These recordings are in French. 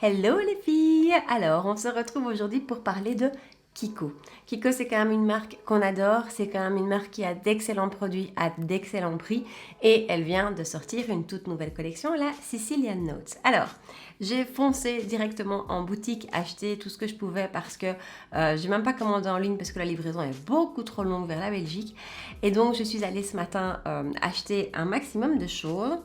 Hello les filles! Alors, on se retrouve aujourd'hui pour parler de Kiko. Kiko, c'est quand même une marque qu'on adore, c'est quand même une marque qui a d'excellents produits à d'excellents prix et elle vient de sortir une toute nouvelle collection, la Sicilian Notes. Alors, j'ai foncé directement en boutique acheter tout ce que je pouvais parce que j'ai même pas commandé en ligne parce que la livraison est beaucoup trop longue vers la Belgique et donc je suis allée ce matin acheter un maximum de choses.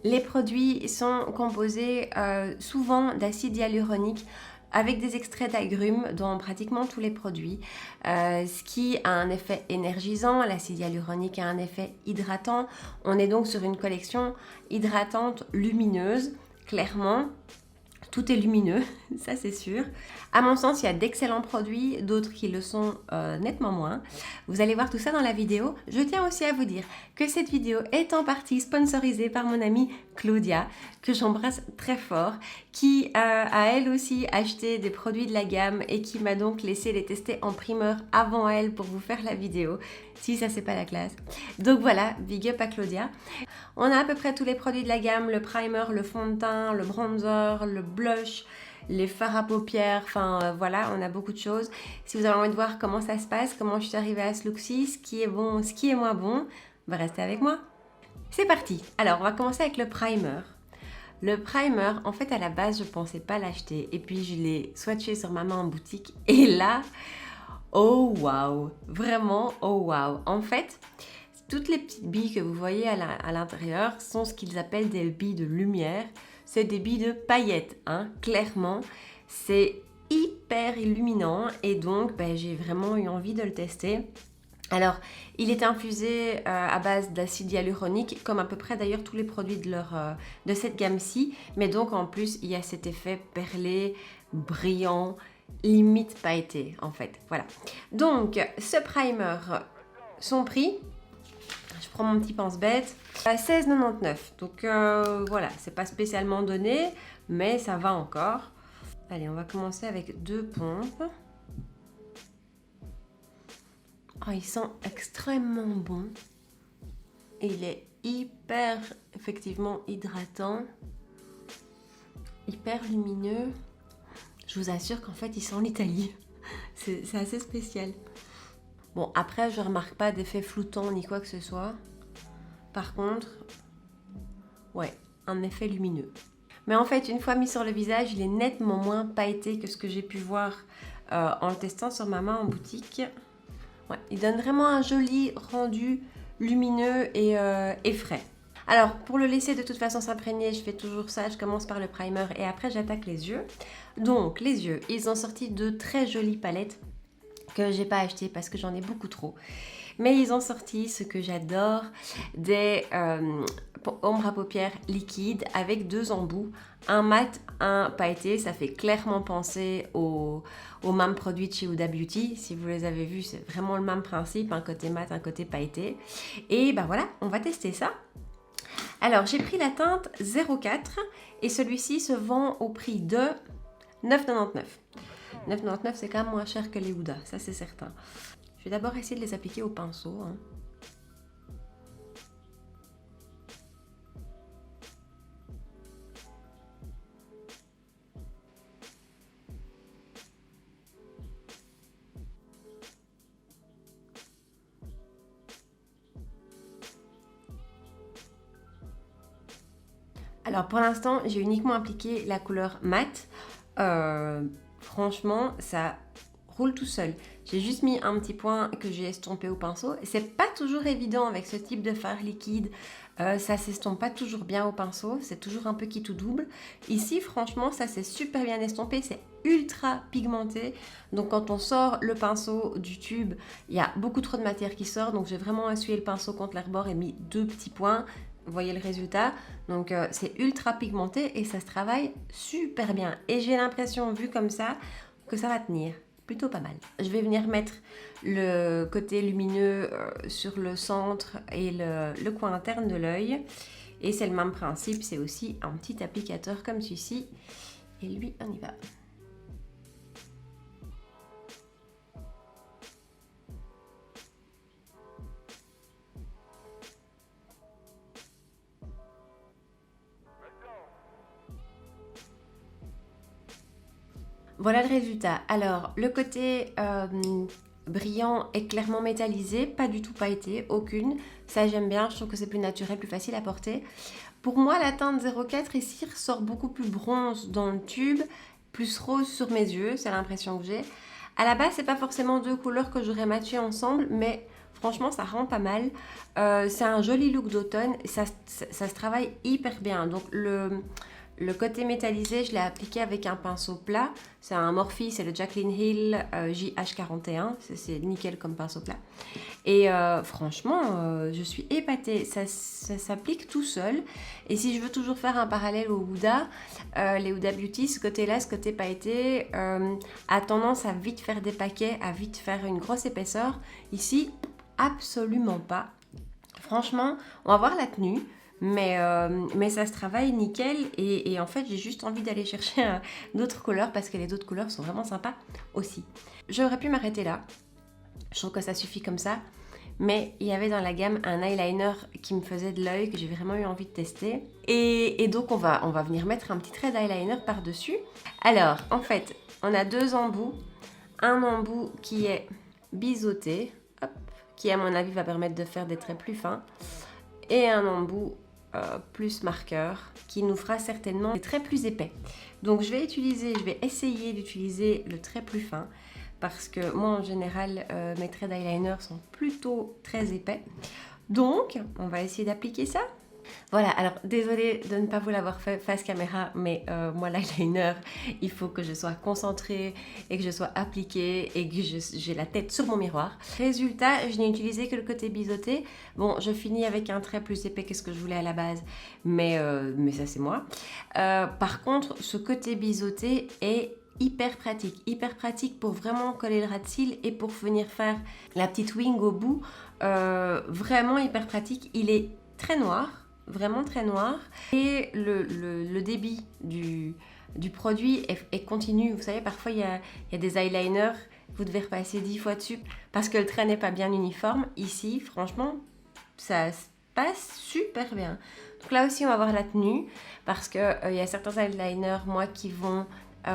Les produits sont composés souvent d'acide hyaluronique avec des extraits d'agrumes dans pratiquement tous les produits, ce qui a un effet énergisant. L'acide hyaluronique a un effet hydratant. On est donc sur une collection hydratante lumineuse, clairement. Tout est lumineux, ça c'est sûr. À mon sens, il y a d'excellents produits, d'autres qui le sont nettement moins. Vous allez voir tout ça dans la vidéo. Je tiens aussi à vous dire que cette vidéo est en partie sponsorisée par mon amie Claudia, que j'embrasse très fort, qui a elle aussi acheté des produits de la gamme et qui m'a donc laissé les tester en primeur avant elle pour vous faire la vidéo. Si ça c'est pas la classe. Donc voilà, big up à Claudia. On a à peu près tous les produits de la gamme, le primer, le fond de teint, le bronzer, le blush, les fards à paupières, enfin voilà, on a beaucoup de choses. Si vous avez envie de voir comment ça se passe, comment je suis arrivée à ce look-ci, ce qui est bon, ce qui est moins bon, restez avec moi. C'est parti. Alors, on va commencer avec le primer. Le primer, en fait, à la base, je pensais pas l'acheter. Et puis, je l'ai swatché sur ma main en boutique. Et là, oh waouh! Vraiment, oh waouh! En fait, toutes les petites billes que vous voyez à l'intérieur sont ce qu'ils appellent des billes de lumière. C'est des billes de paillettes, hein, clairement. C'est hyper illuminant et donc j'ai vraiment eu envie de le tester. Alors, il est infusé à base d'acide hyaluronique, comme à peu près d'ailleurs tous les produits de cette gamme-ci. Mais donc en plus, il y a cet effet perlé, brillant, limite pailleté en fait. Voilà. Donc, ce primer, son prix, je prends mon petit pense-bête, à 16,99. Donc voilà, c'est pas spécialement donné, mais ça va encore. Allez, on va commencer avec 2 pompes. Oh, il sent extrêmement bon. Et il est hyper, effectivement, hydratant. Hyper lumineux. Je vous assure qu'en fait, il sent l'Italie. C'est assez spécial. Bon, après, je ne remarque pas d'effet floutant ni quoi que ce soit. Par contre, ouais, un effet lumineux. Mais en fait, une fois mis sur le visage, il est nettement moins pailleté que ce que j'ai pu voir en le testant sur ma main en boutique. Ouais, il donne vraiment un joli rendu lumineux et frais. Alors, pour le laisser de toute façon s'imprégner, je fais toujours ça. Je commence par le primer et après, j'attaque les yeux. Donc, les yeux, ils ont sorti de très jolies palettes que j'ai pas achetées parce que j'en ai beaucoup trop. Mais ils ont sorti ce que j'adore, des ombres à paupières liquides avec 2 embouts, un mat, un pailleté. Ça fait clairement penser aux mêmes produits de chez Huda Beauty. Si vous les avez vus, c'est vraiment le même principe, un côté mat, un côté pailleté. Et voilà, on va tester ça. Alors, j'ai pris la teinte 04 et celui-ci se vend au prix de 9,99. 9,99, c'est quand même moins cher que les Huda, ça c'est certain. Je vais d'abord essayer de les appliquer au pinceau. Alors pour l'instant, j'ai uniquement appliqué la couleur mat. Franchement, ça roule tout seul. J'ai juste mis un petit point que j'ai estompé au pinceau. C'est pas toujours évident avec ce type de fard liquide. Ça s'estompe pas toujours bien au pinceau. C'est toujours un peu qui tout double. Ici, franchement, ça s'est super bien estompé. C'est ultra pigmenté. Donc quand on sort le pinceau du tube, il y a beaucoup trop de matière qui sort. Donc j'ai vraiment essuyé le pinceau contre l'air-bord et mis 2 petits points. Vous voyez le résultat, donc c'est ultra pigmenté et ça se travaille super bien. Et j'ai l'impression, vu comme ça, que ça va tenir plutôt pas mal. Je vais venir mettre le côté lumineux sur le centre et le coin interne de l'œil. Et c'est le même principe, c'est aussi un petit applicateur comme celui-ci. Et lui, on y va. Voilà le résultat. Alors, le côté brillant est clairement métallisé, pas du tout pailleté, aucune. Ça, j'aime bien, je trouve que c'est plus naturel, plus facile à porter. Pour moi, la teinte 04 ici ressort beaucoup plus bronze dans le tube, plus rose sur mes yeux, c'est l'impression que j'ai. À la base, c'est pas forcément deux couleurs que j'aurais matché ensemble, mais franchement, ça rend pas mal. C'est un joli look d'automne, ça se travaille hyper bien. Donc le côté métallisé, je l'ai appliqué avec un pinceau plat. C'est un Morphe, c'est le Jaclyn Hill JH41. C'est nickel comme pinceau plat. Et franchement, je suis épatée. Ça s'applique tout seul. Et si je veux toujours faire un parallèle aux Huda, les Huda Beauty, ce côté-là, ce côté pailleté, a tendance à vite faire des paquets, à vite faire une grosse épaisseur. Ici, absolument pas. Franchement, on va voir la tenue. Mais ça se travaille nickel et en fait j'ai juste envie d'aller chercher d'autres couleurs parce que les autres couleurs sont vraiment sympas aussi. J'aurais pu m'arrêter là, je trouve que ça suffit comme ça, mais il y avait dans la gamme un eyeliner qui me faisait de l'œil que j'ai vraiment eu envie de tester et donc on va venir mettre un petit trait d'eyeliner par dessus. Alors en fait on a deux embouts, un embout qui est biseauté, hop, qui à mon avis va permettre de faire des traits plus fins, et un embout plus marqueur qui nous fera certainement des traits plus épais. Donc je vais essayer d'utiliser le trait plus fin parce que moi en général mes traits d'eyeliner sont plutôt très épais. Donc on va essayer d'appliquer ça. Voilà, alors désolée de ne pas vous l'avoir fait face caméra, mais moi l'eyeliner, il faut que je sois concentrée et que je sois appliquée et que j'ai la tête sur mon miroir. Résultat, je n'ai utilisé que le côté biseauté. Bon, je finis avec un trait plus épais que ce que je voulais à la base, mais ça c'est moi. Par contre, ce côté biseauté est hyper pratique pour vraiment coller le ras de cils et pour venir faire la petite wing au bout. Vraiment hyper pratique, il est très noir. Vraiment très noir et le débit du produit est continu. Vous savez, parfois il y a des eyeliners, vous devez repasser 10 fois dessus parce que le trait n'est pas bien uniforme. Ici, franchement, ça se passe super bien. Donc là aussi, on va voir la tenue parce qu'il y a certains eyeliners, moi, qui vont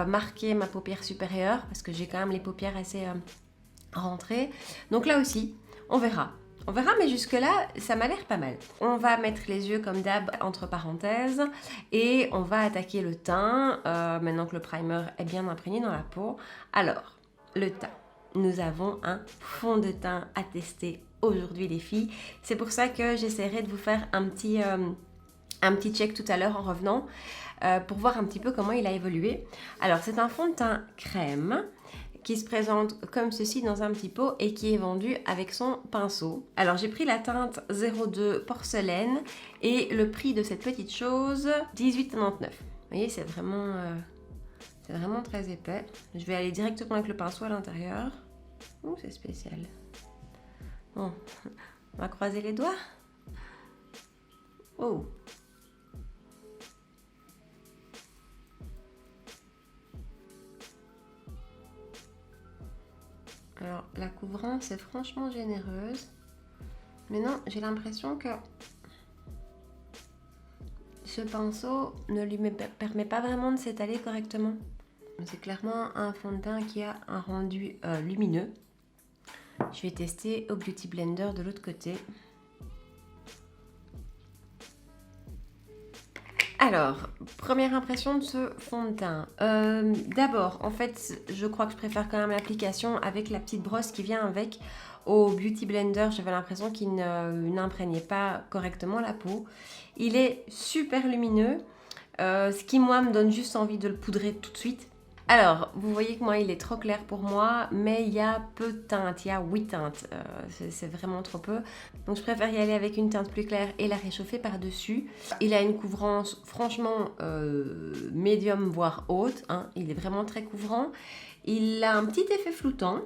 marquer ma paupière supérieure parce que j'ai quand même les paupières assez rentrées. Donc là aussi, on verra. On verra, mais jusque-là, ça m'a l'air pas mal. On va mettre les yeux comme d'hab entre parenthèses et on va attaquer le teint maintenant que le primer est bien imprégné dans la peau. Alors, le teint. Nous avons un fond de teint à tester aujourd'hui, les filles. C'est pour ça que j'essaierai de vous faire un petit check tout à l'heure en revenant pour voir un petit peu comment il a évolué. Alors, c'est un fond de teint crème qui se présente comme ceci dans un petit pot et qui est vendu avec son pinceau. Alors j'ai pris la teinte 02 porcelaine et le prix de cette petite chose, 18,99. Vous voyez, c'est vraiment très épais. Je vais aller directement avec le pinceau à l'intérieur. Oh, c'est spécial. Bon, on va croiser les doigts. Oh. Alors, la couvrance est franchement généreuse. Mais non, j'ai l'impression que ce pinceau ne lui permet pas vraiment de s'étaler correctement. C'est clairement un fond de teint qui a un rendu lumineux. Je vais tester au Beauty Blender de l'autre côté. Alors, première impression de ce fond de teint. D'abord, en fait, je crois que je préfère quand même l'application avec la petite brosse qui vient avec. Au Beauty Blender, j'avais l'impression qu'il n'imprégnait pas correctement la peau. Il est super lumineux, ce qui, moi, me donne juste envie de le poudrer tout de suite. Alors, vous voyez que moi, il est trop clair pour moi, mais il y a peu de teintes, il y a 8 teintes, c'est vraiment trop peu. Donc je préfère y aller avec une teinte plus claire et la réchauffer par-dessus. Il a une couvrance franchement médium voire haute, hein. Il est vraiment très couvrant. Il a un petit effet floutant.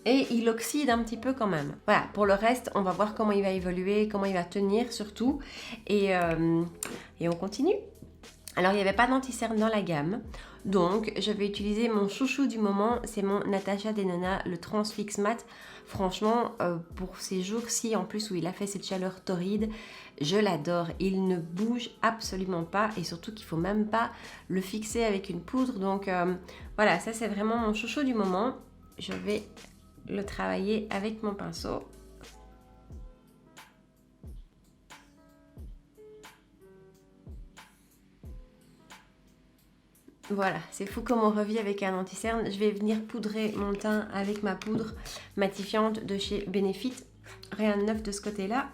Et il oxyde un petit peu quand même. Voilà, pour le reste, on va voir comment il va évoluer, comment il va tenir surtout. Et on continue. Alors, il n'y avait pas d'anti-cerne dans la gamme. Donc, je vais utiliser mon chouchou du moment. C'est mon Natasha Denona, le Transfix Matte. Franchement, pour ces jours-ci, en plus où il a fait cette chaleur torride, Je l'adore, il ne bouge absolument pas et surtout qu'il ne faut même pas le fixer avec une poudre. Donc voilà, ça c'est vraiment mon chouchou du moment. Je vais le travailler avec mon pinceau. Voilà, c'est fou comme on revit avec un anti-cerne. Je vais venir poudrer mon teint avec ma poudre matifiante de chez Benefit. Rien de neuf de ce côté-là.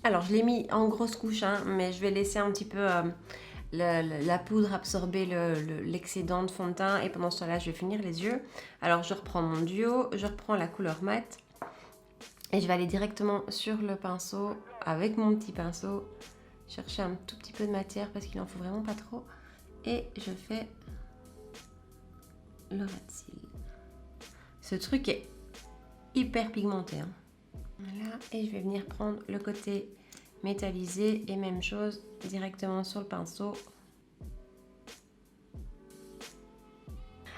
Alors, je l'ai mis en grosse couche, hein, mais je vais laisser un petit peu la poudre absorber l'excédent de fond de teint. Et pendant ce temps-là, je vais finir les yeux. Alors, je reprends mon duo, je reprends la couleur mat. Et je vais aller directement sur le pinceau, avec mon petit pinceau. Chercher un tout petit peu de matière parce qu'il n'en faut vraiment pas trop. Et je fais le ras de cils. Ce truc est hyper pigmenté. Hein. Voilà. Et je vais venir prendre le côté métallisé et même chose directement sur le pinceau.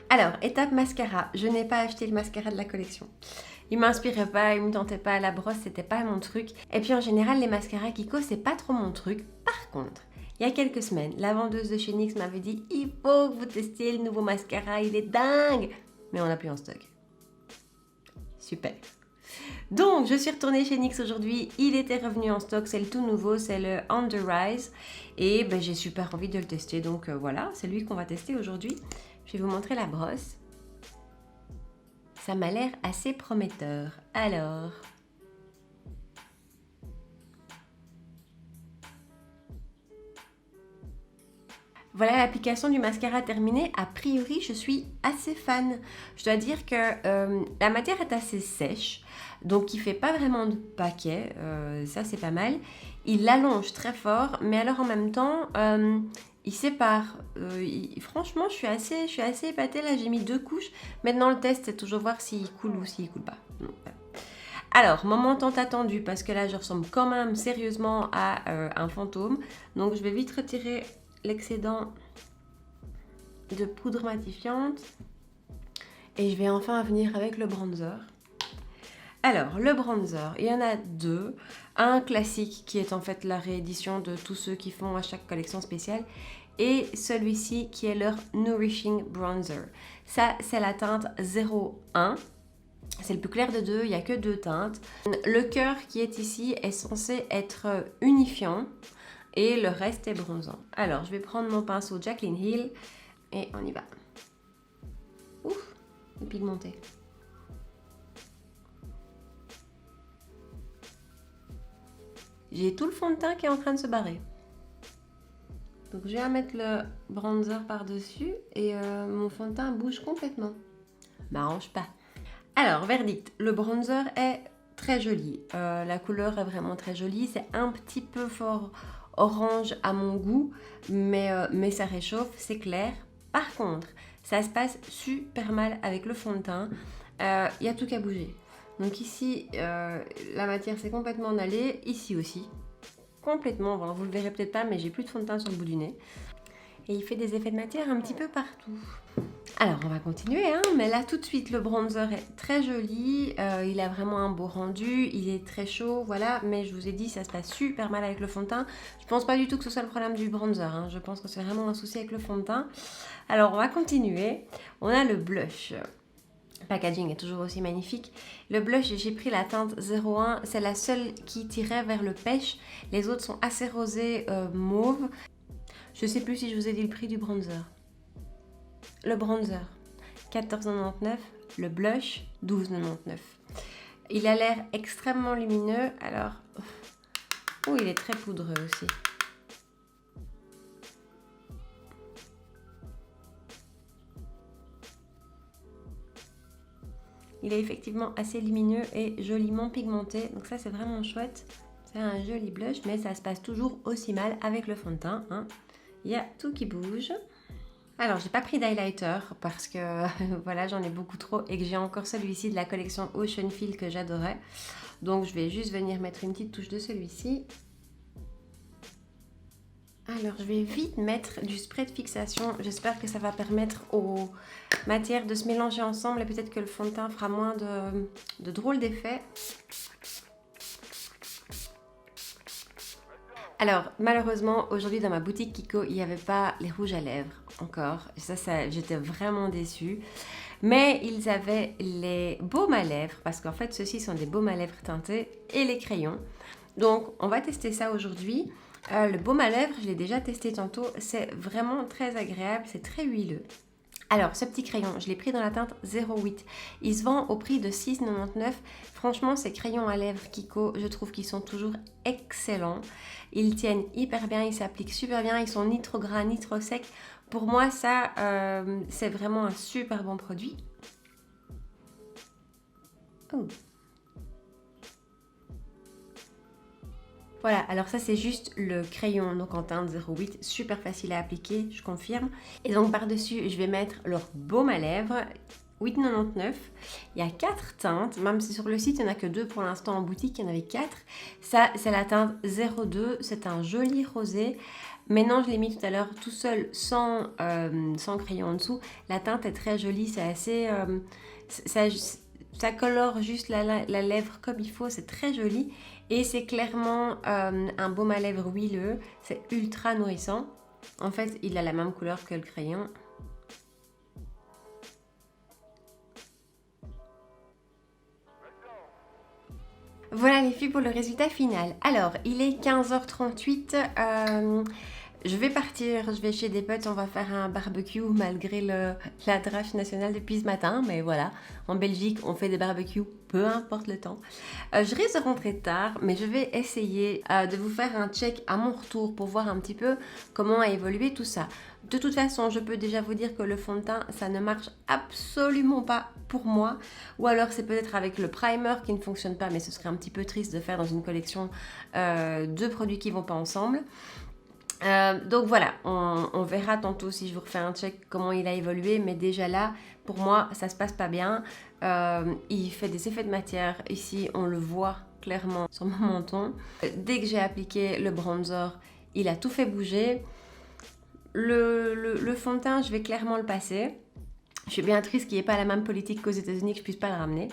Alors, étape mascara. Je n'ai pas acheté le mascara de la collection. Il m'inspirait pas, il me tentait pas à la brosse, c'était pas mon truc. Et puis en général, les mascaras Kiko, c'est pas trop mon truc. Par contre, il y a quelques semaines, la vendeuse de chez NYX m'avait dit « Il faut que vous testiez le nouveau mascara, il est dingue !» Mais on n'a plus en stock. Super. Donc, je suis retournée chez NYX aujourd'hui. Il était revenu en stock, c'est le tout nouveau, c'est le Under Eyes. Et ben, j'ai super envie de le tester, donc voilà, c'est lui qu'on va tester aujourd'hui. Je vais vous montrer la brosse. Ça m'a l'air assez prometteur. Alors... Voilà l'application du mascara terminée. A priori, je suis assez fan. Je dois dire que la matière est assez sèche, donc il ne fait pas vraiment de paquet. Ça, c'est pas mal. Il l'allonge très fort, mais alors en même temps, il sépare. Franchement, je suis assez épatée. Là, j'ai mis 2 couches. Maintenant, le test, c'est toujours voir s'il coule ou s'il coule pas. Alors, moment tant attendu, parce que là, je ressemble quand même sérieusement à un fantôme. Donc, je vais vite retirer l'excédent de poudre matifiante et je vais enfin venir avec le bronzer. Alors le bronzer, il y en a 2, un classique qui est en fait la réédition de tous ceux qui font à chaque collection spéciale et celui-ci qui est leur Nourishing Bronzer. Ça c'est la teinte 01. C'est le plus clair de 2, il n'y a que 2 teintes. Le cœur qui est ici est censé être unifiant. Et le reste est bronzant. Alors, je vais prendre mon pinceau Jaclyn Hill et on y va. Ouf, il est pigmenté. J'ai tout le fond de teint qui est en train de se barrer. Donc, je vais mettre le bronzer par-dessus et mon fond de teint bouge complètement. M'arrange pas. Alors, verdict, le bronzer est très joli. La couleur est vraiment très jolie. C'est un petit peu fort orange à mon goût, mais ça réchauffe, c'est clair. Par contre, ça se passe super mal avec le fond de teint. Il y a tout qu'à bouger. Donc ici, la matière s'est complètement en allée. Ici aussi, complètement. Bon, vous le verrez peut-être pas, mais j'ai plus de fond de teint sur le bout du nez. Et il fait des effets de matière un petit peu partout. Alors, on va continuer, hein, mais là, tout de suite, le bronzer est très joli. Il a vraiment un beau rendu. Il est très chaud, voilà. Mais je vous ai dit, ça se passe super mal avec le fond de teint. Je pense pas du tout que ce soit le problème du bronzer. Hein. Je pense que c'est vraiment un souci avec le fond de teint. Alors, on va continuer. On a le blush. Le packaging est toujours aussi magnifique. Le blush, j'ai pris la teinte 01. C'est la seule qui tirait vers le pêche. Les autres sont assez rosés, mauve. Je sais plus si je vous ai dit le prix du bronzer. Le bronzer, 14,99 €. Le blush, 12,99 €. Il a l'air extrêmement lumineux. Alors, oh, il est très poudreux aussi. Il est effectivement assez lumineux et joliment pigmenté. Donc ça, c'est vraiment chouette. C'est un joli blush, mais ça se passe toujours aussi mal avec le fond de teint. Hein. Il y a tout qui bouge. Alors, j'ai pas pris d'highlighter parce que voilà, j'en ai beaucoup trop et que j'ai encore celui-ci de la collection Ocean Feel que j'adorais. Donc, je vais juste venir mettre une petite touche de celui-ci. Alors, je vais vite mettre du spray de fixation. J'espère que ça va permettre aux matières de se mélanger ensemble et peut-être que le fond de teint fera moins de drôles d'effets. Alors, malheureusement, aujourd'hui dans ma boutique Kiko, il n'y avait pas les rouges à lèvres encore. J'étais vraiment déçue. Mais ils avaient les baumes à lèvres, parce qu'en fait, ceux-ci sont des baumes à lèvres teintés, et les crayons. Donc, on va tester ça aujourd'hui. Le baume à lèvres, je l'ai déjà testé tantôt. C'est vraiment très agréable, c'est très huileux. Alors, ce petit crayon, je l'ai pris dans la teinte 08. Il se vend au prix de 6,99. Franchement, ces crayons à lèvres Kiko, je trouve qu'ils sont toujours excellents. Ils tiennent hyper bien, ils s'appliquent super bien, ils sont ni trop gras ni trop secs. Pour moi, ça, c'est vraiment un super bon produit. Oh. Voilà, alors ça c'est juste le crayon donc en teinte 08, super facile à appliquer, je confirme. Et donc par-dessus, je vais mettre leur baume à lèvres, 8,99. Il y a 4 teintes, même si sur le site il n'y en a que 2 pour l'instant, en boutique il y en avait 4. Ça c'est la teinte 02, c'est un joli rosé. Maintenant je l'ai mis tout à l'heure tout seul sans crayon en dessous. La teinte est très jolie, c'est assez... ça colore juste la lèvre comme il faut, c'est très joli. Et c'est clairement un baume à lèvres huileux, c'est ultra nourrissant. En fait, il a la même couleur que le crayon. Voilà les filles pour le résultat final. Alors, il est 15h38. Je vais partir, je vais chez des potes, on va faire un barbecue malgré la drache nationale depuis ce matin. Mais voilà, en Belgique, on fait des barbecues, peu importe le temps. Je risque de rentrer tard, mais je vais essayer de vous faire un check à mon retour pour voir un petit peu comment a évolué tout ça. De toute façon, je peux déjà vous dire que le fond de teint, ça ne marche absolument pas pour moi. Ou alors c'est peut-être avec le primer qui ne fonctionne pas, mais ce serait un petit peu triste de faire dans une collection deux produits qui ne vont pas ensemble. Donc voilà, on verra tantôt si je vous refais un check comment il a évolué, mais déjà là, pour moi, ça se passe pas bien. Il fait des effets de matière, ici on le voit clairement sur mon menton. Dès que j'ai appliqué le bronzer, il a tout fait bouger. Le fond de teint, je vais clairement le passer. Je suis bien triste qu'il n'y ait pas la même politique qu'aux États-Unis, que je puisse pas le ramener.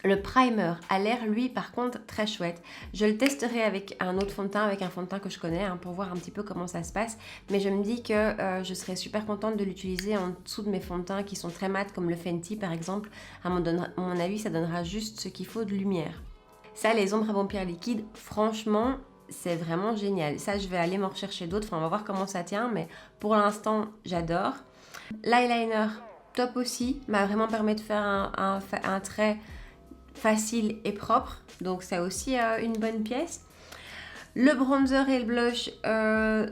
Le primer a l'air, lui, par contre, très chouette. Je le testerai avec un autre fond de teint, avec un fond de teint que je connais, pour voir un petit peu comment ça se passe. Mais je me dis que je serais super contente de l'utiliser en dessous de mes fonds de teint qui sont très mat, comme le Fenty, par exemple. À mon avis, ça donnera juste ce qu'il faut de lumière. Ça, les ombres à paupières liquides, franchement, c'est vraiment génial. Ça, je vais aller m'en rechercher d'autres. Enfin, on va voir comment ça tient, mais pour l'instant, j'adore. L'eyeliner, top aussi, m'a vraiment permis de faire un trait facile et propre, donc c'est aussi une bonne pièce. Le bronzer et le blush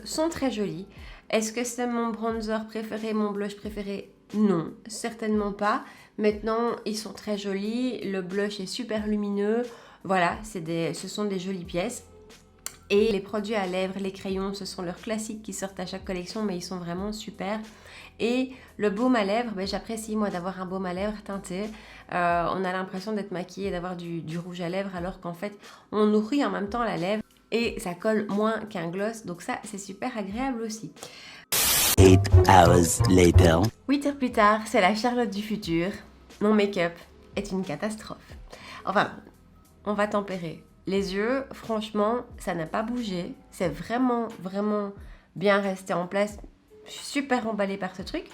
sont très jolis. Est-ce que c'est mon bronzer préféré, mon blush préféré? Non, certainement pas. Maintenant, ils sont très jolis, le blush est super lumineux. Voilà, ce sont des jolies pièces. Et les produits à lèvres, les crayons, ce sont leurs classiques qui sortent à chaque collection, mais ils sont vraiment super. Et le baume à lèvres, j'apprécie moi d'avoir un baume à lèvres teinté. On a l'impression d'être maquillé, d'avoir du rouge à lèvres, alors qu'en fait, on nourrit en même temps la lèvre et ça colle moins qu'un gloss. Donc ça, c'est super agréable aussi. 8 hours later. 8 heures plus tard, c'est la Charlotte du futur. Mon make-up est une catastrophe. Enfin, on va tempérer. Les yeux, franchement, ça n'a pas bougé. C'est vraiment, vraiment bien resté en place. Je suis super emballée par ce truc.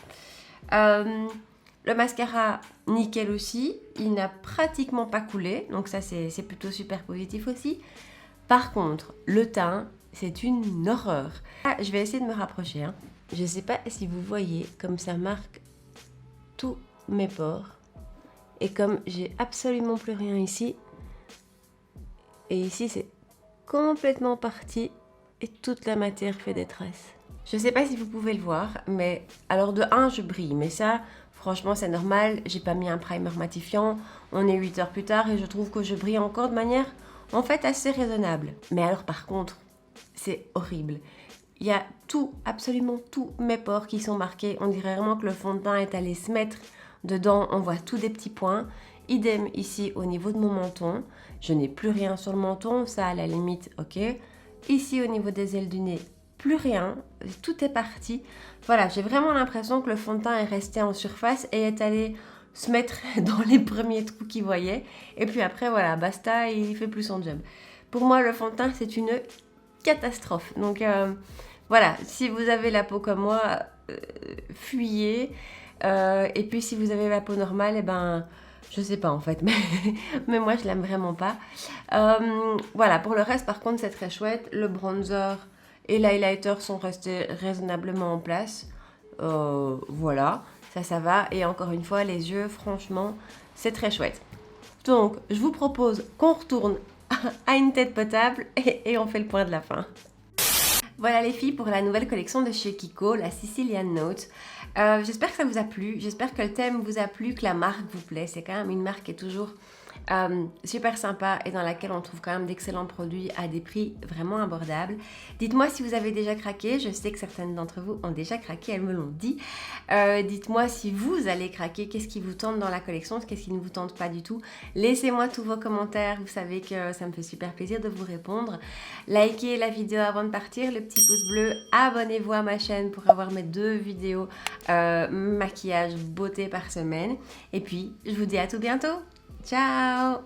Le mascara, nickel aussi. Il n'a pratiquement pas coulé. Donc ça, c'est plutôt super positif aussi. Par contre, le teint, c'est une horreur. Ah, je vais essayer de me rapprocher. Je ne sais pas si vous voyez comme ça marque tous mes pores. Et comme j'ai absolument plus rien ici. Et ici, c'est complètement parti et toute la matière fait des traces. Je ne sais pas si vous pouvez le voir, mais alors de 1, je brille. Mais ça, franchement, c'est normal. J'ai pas mis un primer matifiant. On est 8 heures plus tard et je trouve que je brille encore de manière, en fait, assez raisonnable. Mais alors, par contre, c'est horrible. Il y a tout, absolument tous mes pores qui sont marqués. On dirait vraiment que le fond de teint est allé se mettre dedans. On voit tous des petits points. Idem ici au niveau de mon menton. Je n'ai plus rien sur le menton, ça à la limite, ok. Ici au niveau des ailes du nez, plus rien, tout est parti. Voilà, j'ai vraiment l'impression que le fond de teint est resté en surface et est allé se mettre dans les premiers trous qu'il voyait. Et puis après, voilà, basta, il fait plus son job. Pour moi, le fond de teint, c'est une catastrophe. Donc voilà, si vous avez la peau comme moi, fuyez. Et puis si vous avez la peau normale, eh ben, je sais pas en fait, mais moi je l'aime vraiment pas. Voilà, pour le reste par contre c'est très chouette. Le bronzer et l'highlighter sont restés raisonnablement en place. Voilà, ça va. Et encore une fois, les yeux, franchement, c'est très chouette. Donc, je vous propose qu'on retourne à une tête potable et on fait le point de la fin. Voilà les filles pour la nouvelle collection de chez Kiko, la Sicilian Note. J'espère que ça vous a plu, j'espère que le thème vous a plu, que la marque vous plaît. C'est quand même une marque qui est toujours super sympa et dans laquelle on trouve quand même d'excellents produits à des prix vraiment abordables. Dites-moi si vous avez déjà craqué, je sais que certaines d'entre vous ont déjà craqué, elles me l'ont dit. Dites-moi si vous allez craquer, qu'est-ce qui vous tente dans la collection, qu'est-ce qui ne vous tente pas du tout. Laissez-moi tous vos commentaires, vous savez que ça me fait super plaisir de vous répondre. Likez la vidéo avant de partir, le petit pouce bleu, abonnez-vous à ma chaîne pour avoir mes 2 vidéos maquillage beauté par semaine. Et puis, je vous dis à tout bientôt. Ciao!